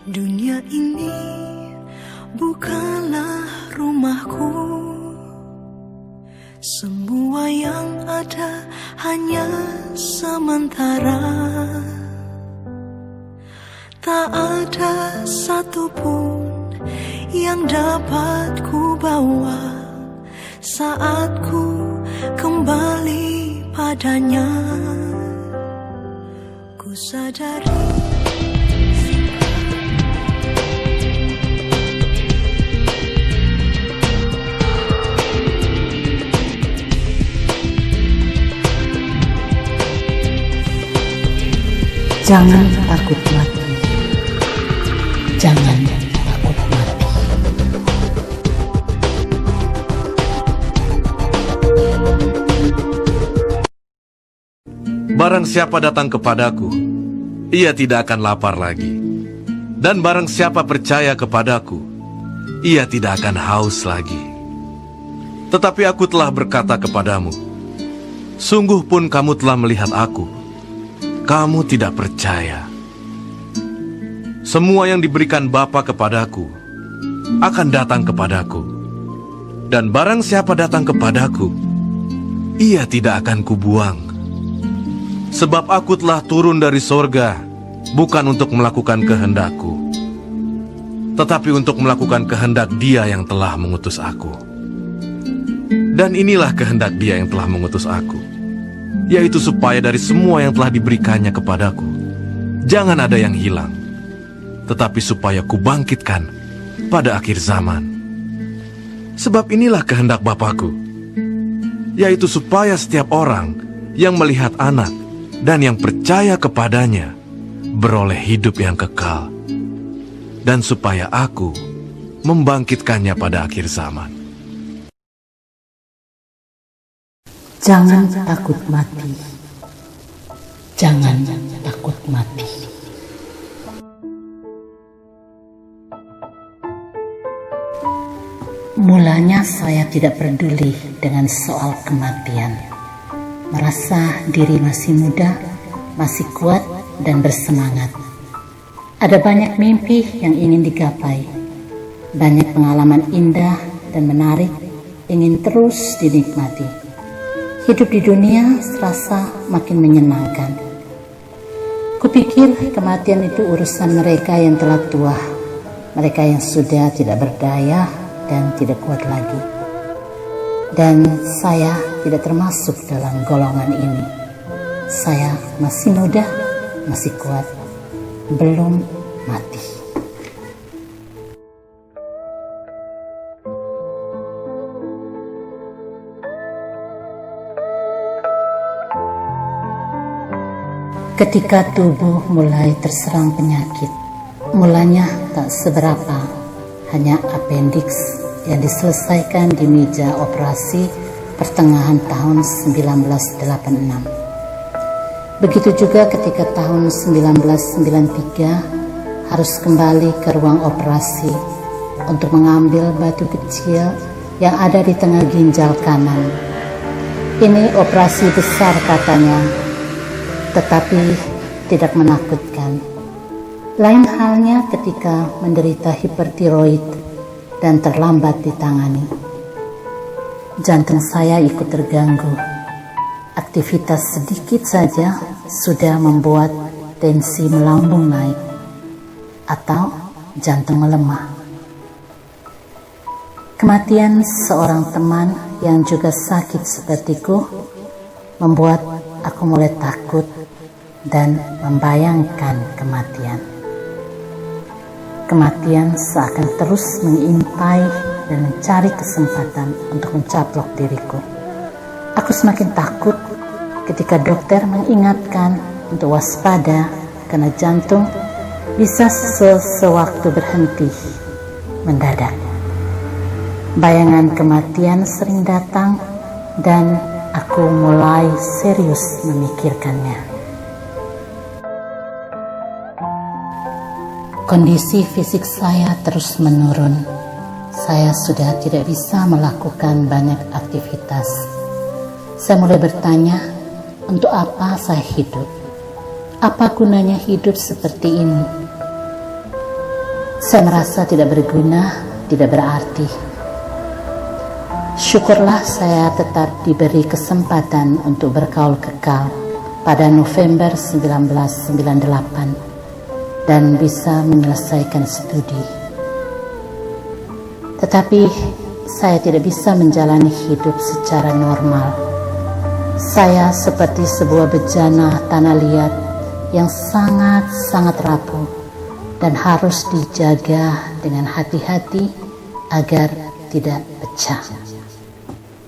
Dunia ini bukanlah rumahku. Semua yang ada hanya sementara. Tak ada satupun yang dapat ku bawa saat ku kembali padanya. Ku sadari jangan takut mati. Jangan takut mati. Barang siapa datang kepadaku, ia tidak akan lapar lagi. Dan barang siapa percaya kepadaku, ia tidak akan haus lagi. Tetapi aku telah berkata kepadamu, sungguh pun kamu telah melihat aku, kamu tidak percaya. Semua yang diberikan Bapa kepadaku akan datang kepadaku. Dan barang siapa datang kepadaku, ia tidak akan kubuang. Sebab aku telah turun dari sorga, bukan untuk melakukan kehendakku, tetapi untuk melakukan kehendak Dia yang telah mengutus aku. Dan inilah kehendak Dia yang telah mengutus aku, yaitu supaya dari semua yang telah diberikannya kepadaku, jangan ada yang hilang, tetapi supaya kubangkitkan pada akhir zaman. Sebab inilah kehendak Bapa-Ku, yaitu supaya setiap orang yang melihat Anak dan yang percaya kepadanya beroleh hidup yang kekal, dan supaya Aku membangkitkannya pada akhir zaman. Jangan takut mati. Jangan takut mati. Mulanya saya tidak peduli dengan soal kematian. Merasa diri masih muda, masih kuat dan bersemangat. Ada banyak mimpi yang ingin digapai. Banyak pengalaman indah dan menarik ingin terus dinikmati. Hidup di dunia serasa makin menyenangkan. Kupikir kematian itu urusan mereka yang telah tua, mereka yang sudah tidak berdaya dan tidak kuat lagi. Dan saya tidak termasuk dalam golongan ini. Saya masih muda, masih kuat, belum mati. Ketika tubuh mulai terserang penyakit, mulanya tak seberapa, hanya appendix yang diselesaikan di meja operasi pertengahan tahun 1986. Begitu juga ketika tahun 1993 harus kembali ke ruang operasi untuk mengambil batu kecil yang ada di tengah ginjal kanan. Ini operasi besar katanya, tetapi tidak menakutkan. Lain halnya ketika menderita hipertiroid dan terlambat ditangani. Jantung saya ikut terganggu. Aktivitas sedikit saja sudah membuat tensi melambung naik atau jantung melemah. Kematian seorang teman yang juga sakit sepertiku membuat aku mulai takut dan membayangkan kematian. Kematian seakan terus mengintai dan mencari kesempatan untuk mencaplok diriku. Aku semakin takut ketika dokter mengingatkan untuk waspada karena jantung bisa sewaktu berhenti mendadak. Bayangan kematian sering datang dan aku mulai serius memikirkannya. Kondisi fisik saya terus menurun. Saya sudah tidak bisa melakukan banyak aktivitas. Saya mulai bertanya, untuk apa saya hidup? Apa gunanya hidup seperti ini? Saya merasa tidak berguna, tidak berarti. Syukurlah saya tetap diberi kesempatan untuk bergaul kekal pada November 1998 dan bisa menyelesaikan studi. Tetapi saya tidak bisa menjalani hidup secara normal. Saya seperti sebuah bejana tanah liat yang sangat-sangat rapuh dan harus dijaga dengan hati-hati agar tidak pecah.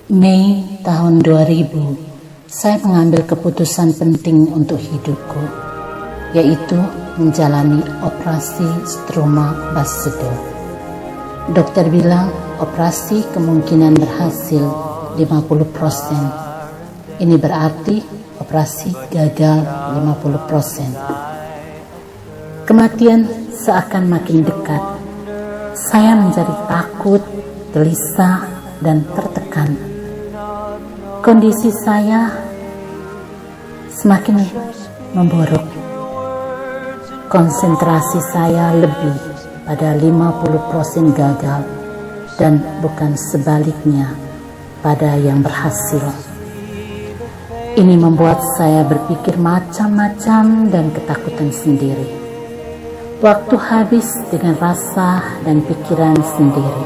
Mei tahun 2000, saya mengambil keputusan penting untuk hidupku, yaitu menjalani operasi struma basedow. Dokter bilang operasi kemungkinan berhasil 50%. Ini berarti operasi gagal 50%. Kematian seakan makin dekat. Saya menjadi takut, gelisah, dan tertekan. Kondisi saya semakin memburuk. Konsentrasi saya lebih pada 50% gagal dan bukan sebaliknya pada yang berhasil. Ini membuat saya berpikir macam-macam dan ketakutan sendiri. Waktu habis dengan rasa dan pikiran sendiri.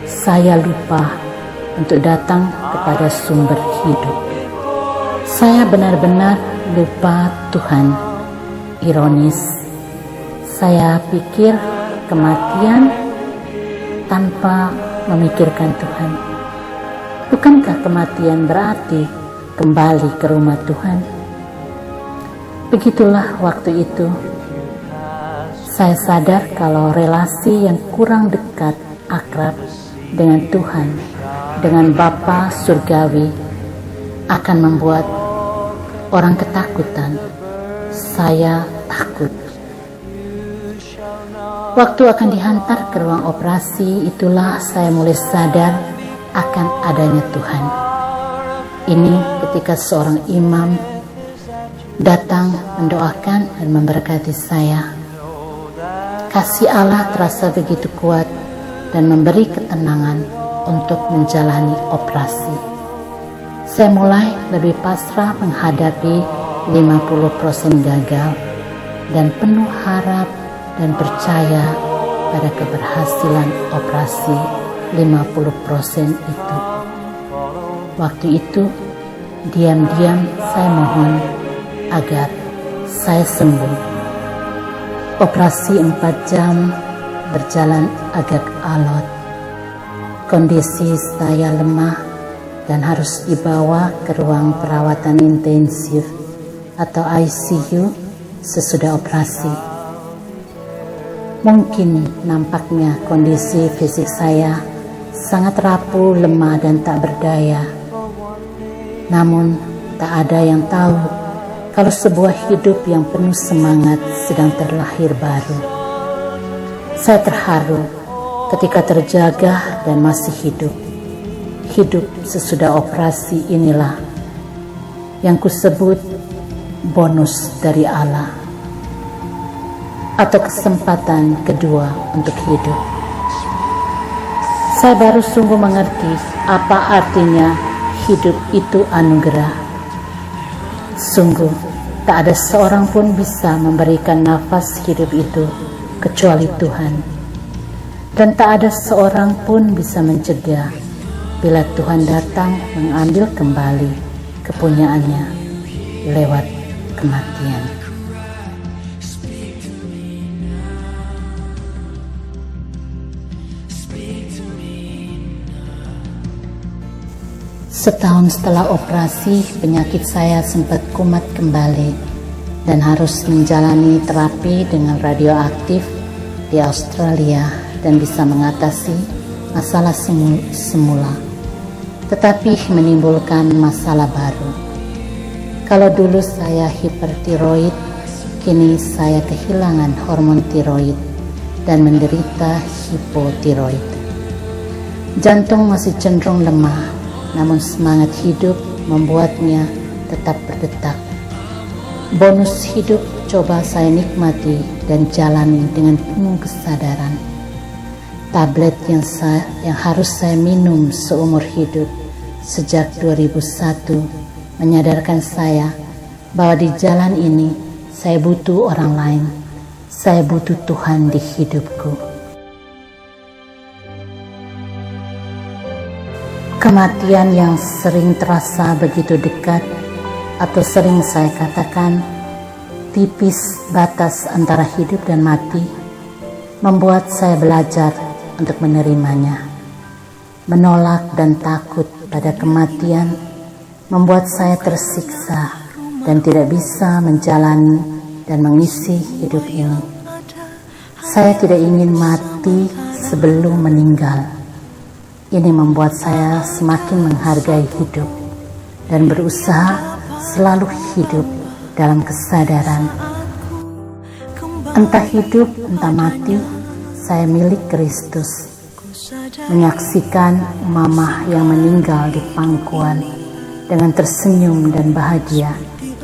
Saya lupa untuk datang kepada sumber hidup. Saya benar-benar lupa Tuhan. Ironis, saya pikir kematian tanpa memikirkan Tuhan. Bukankah kematian berarti kembali ke rumah Tuhan? Begitulah waktu itu. Saya sadar kalau relasi yang kurang dekat, akrab dengan Tuhan, dengan Bapa Surgawi, akan membuat orang ketakutan. Saya takut. Waktu akan dihantar ke ruang operasi, itulah saya mulai sadar akan adanya Tuhan. Ini ketika seorang imam datang mendoakan dan memberkati saya. Kasih Allah terasa begitu kuat dan memberi ketenangan untuk menjalani operasi. Saya mulai lebih pasrah menghadapi 50% gagal dan penuh harap dan percaya pada keberhasilan operasi 50% itu. Waktu itu, diam-diam saya mohon agar saya sembuh. Operasi 4 jam berjalan agak alot. Kondisi saya lemah dan harus dibawa ke ruang perawatan intensif atau ICU sesudah operasi. Mungkin nampaknya kondisi fisik saya sangat rapuh, lemah, dan tak berdaya. Namun tak ada yang tahu kalau sebuah hidup yang penuh semangat sedang terlahir baru. Saya terharu ketika terjaga dan masih hidup. Hidup sesudah operasi inilah yang kusebut bonus dari Allah, atau kesempatan kedua untuk hidup. Saya baru sungguh mengerti apa artinya hidup itu anugerah. Sungguh, tak ada seorang pun bisa memberikan nafas hidup itu kecuali Tuhan. Dan tak ada seorang pun bisa mencegah bila Tuhan datang mengambil kembali kepunyaannya lewat kematian. Setahun setelah operasi, penyakit saya sempat kumat kembali dan harus menjalani terapi dengan radioaktif di Australia dan bisa mengatasi masalah semula, tetapi menimbulkan masalah baru. Kalau dulu saya hipertiroid, kini saya kehilangan hormon tiroid dan menderita hipotiroid. Jantung masih cenderung lemah, namun semangat hidup membuatnya tetap berdetak. Bonus hidup coba saya nikmati dan jalani dengan penuh kesadaran. Tablet yang harus saya minum seumur hidup sejak 2001 menyadarkan saya bahwa di jalan ini saya butuh orang lain. Saya butuh Tuhan di hidupku. Kematian yang sering terasa begitu dekat, atau sering saya katakan tipis batas antara hidup dan mati, membuat saya belajar untuk menerimanya. Menolak dan takut pada kematian membuat saya tersiksa dan tidak bisa menjalani dan mengisi hidup ini. Saya tidak ingin mati sebelum meninggal. Ini membuat saya semakin menghargai hidup dan berusaha selalu hidup dalam kesadaran. Entah hidup, entah mati, saya milik Kristus. Menyaksikan mamah yang meninggal di pangkuan dengan tersenyum dan bahagia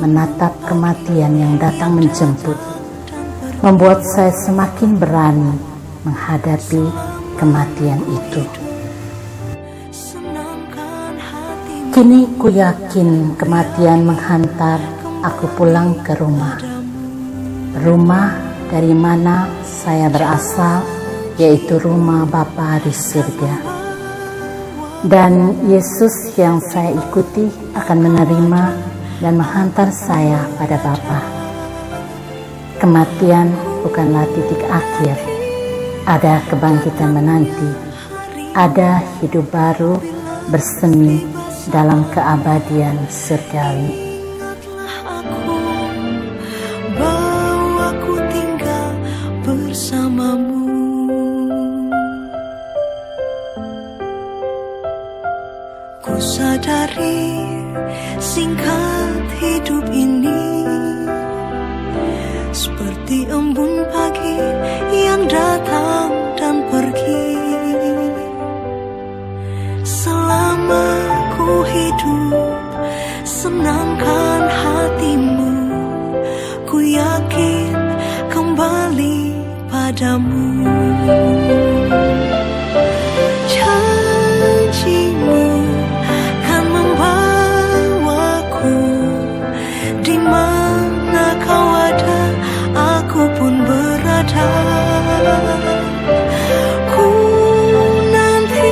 menatap kematian yang datang menjemput, membuat saya semakin berani menghadapi kematian itu. Kini ku yakin kematian menghantar aku pulang ke rumah. Rumah dari mana saya berasal, yaitu rumah Bapa di surga. Dan Yesus yang saya ikuti akan menerima dan menghantar saya pada Bapa. Kematian bukanlah titik akhir. Ada kebangkitan menanti. Ada hidup baru bersemi dalam keabadian surgawi. Bahwa ku tinggal bersamamu. Ku sadari singkat hidup ini seperti embun pagi yang datang dan pergi. Selama ku hidup, senangkan hatimu. Ku yakin kembali padamu. Janjimu kan membawaku di mana kau ada, aku pun berada. Ku nanti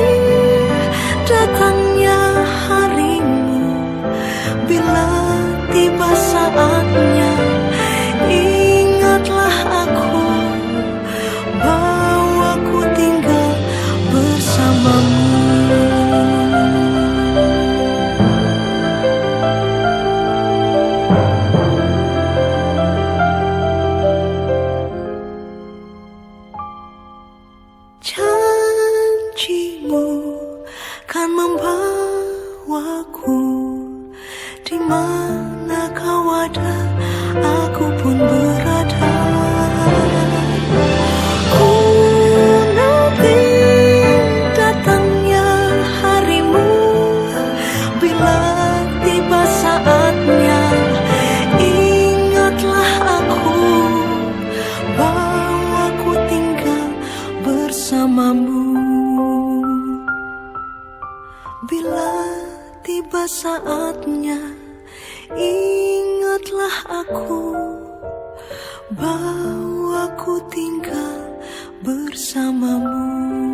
datangnya harimu, bila tiba saatnya, ingatlah aku bahwa ku tinggal bersamamu. Janjimu kan membawaku di mana kau ada, aku pun berada. Ku nanti datangnya harimu, bila tiba saatnya, ingatlah aku bahwa ku tinggal bersamamu. Bila tiba saatnya, ingatlah aku bahwa ku tinggal bersamamu.